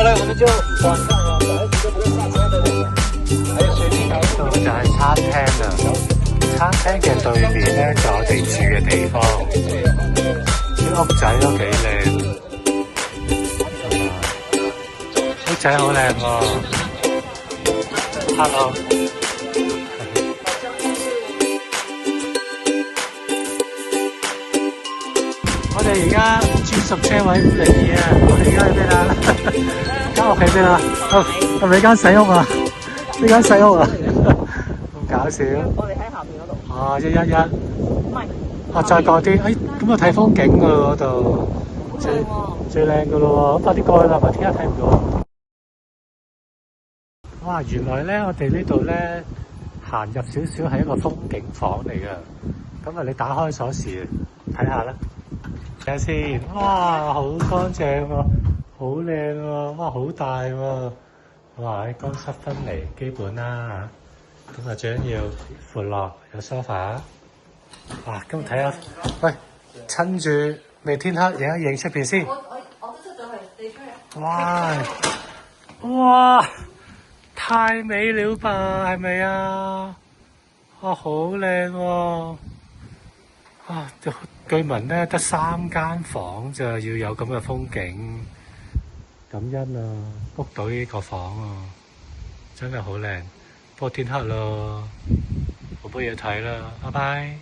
呢，我們就晚上啊，就不會下車的人，還有水晶台度就係餐廳啦。餐廳嘅對面咧就我哋住嘅地方，啲屋仔都幾靚，屋仔好靚喎。Hello。我哋而家專屬車位502啊！我哋而家去邊啊？間屋喺邊啊？係咪間細屋啊？呢間細屋啊？咁搞笑！我哋喺下邊嗰度。哦，111。唔係。啊，再過啲，咁啊睇風景噶咯嗰度，最靚噶咯喎！咁快啲過去啦，咪聽日睇唔到。哇！原來咧，我哋呢度咧行入少少係一個風景房嚟噶。咁啊，你打開鎖匙睇下啦。睇下先，哇，好乾淨喎，好靚喎，哇，好大喎，哇，乾濕分離基本啦嚇，咁啊最緊要闊落有 sofa， 哇，咁睇下，喂，趁住未天黑影一影出邊先，我都出咗去，你出去。哇，哇，太美了吧，係咪啊？哇，好靚喎，啊，據聞咧得3間房咋，要有咁嘅風景，感恩啊，book 到呢個房啊，真係好靚。不過天黑咯，冇乜嘢睇啦，拜拜。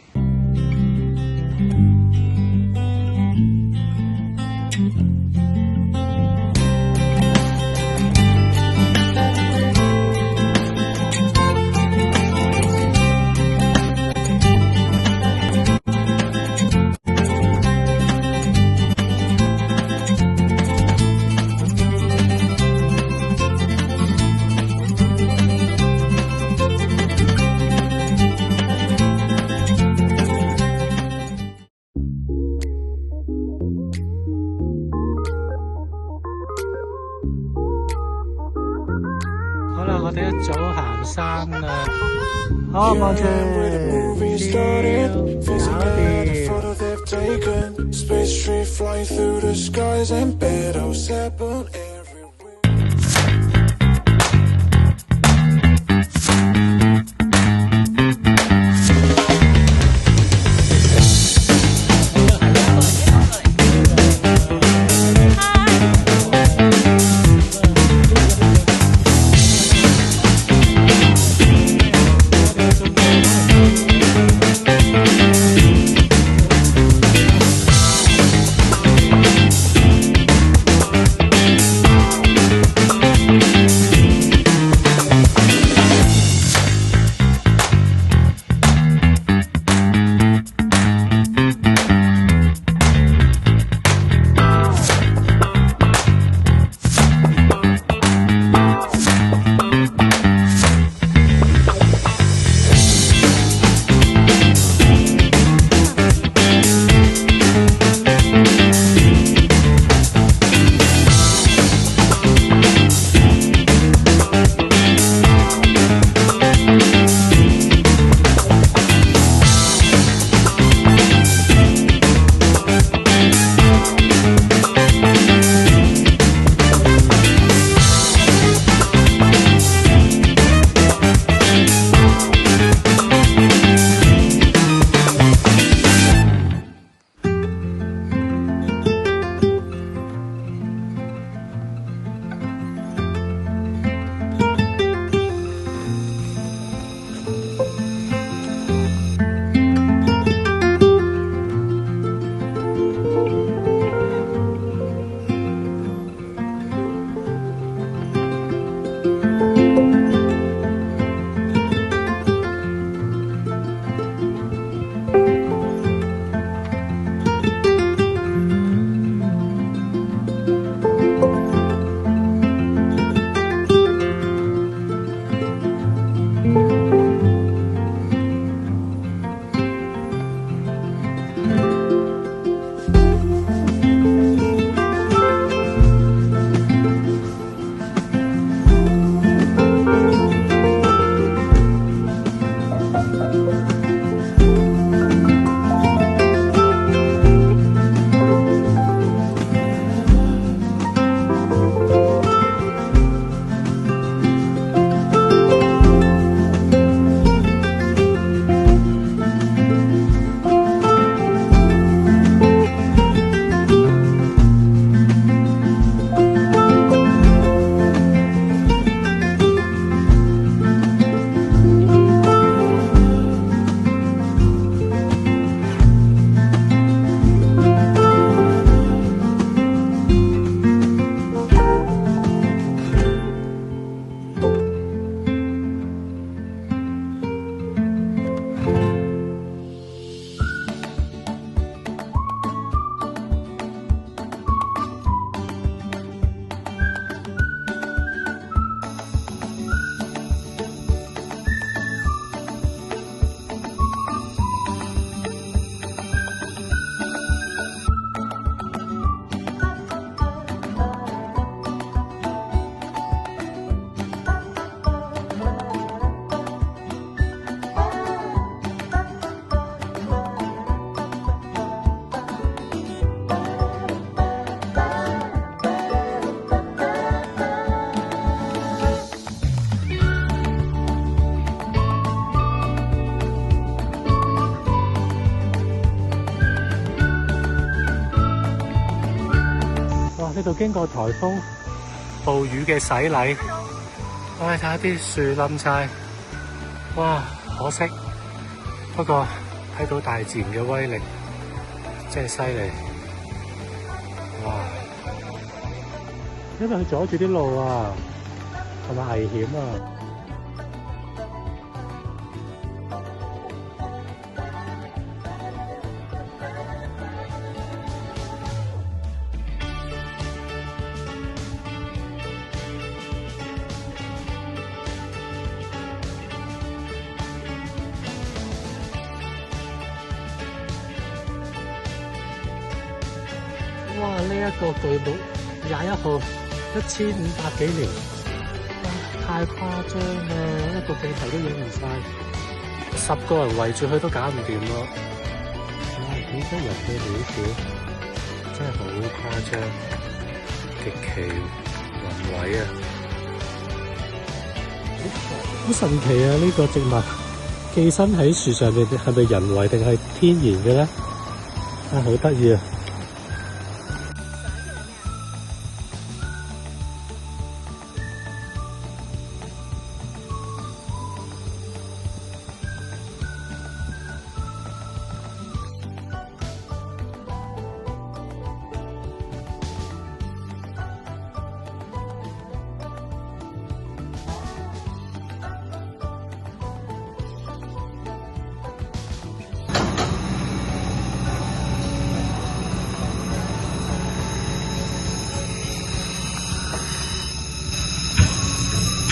好啦，我哋一早行山啦，好望住，搞掂。哇！呢度經過颱風暴雨嘅洗禮，唉，睇下啲樹冧晒，哇！可惜，不過睇到大自然嘅威力，真係犀利，哇！因為佢阻住啲路啊，同埋危險啊！哇！呢一個巨木21號1500幾年，哇！太誇張啦，一個鏡頭都影唔晒，10個人圍住佢都搞唔掂咯。哇！幾多人嘅料小，真係好誇張，極其宏偉啊！好神奇啊！呢個植物寄生喺樹上面，係咪人為定係天然嘅咧？啊，好得意啊！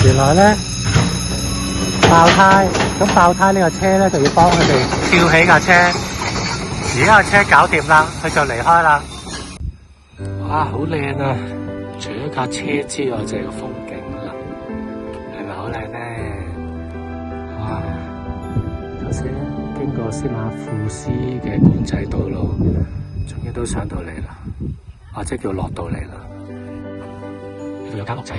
原來咧爆胎，咁爆胎呢個車咧就要幫佢哋吊起架車。而家架車搞掂啦，佢就離開啦。哇，好靚啊！除咗架車之外，就係個風景啦，係咪好靚咧？哇！頭先經過司馬庫斯嘅管制道路，終於都上到嚟啦，或者叫落到嚟啦。呢度有間屋仔。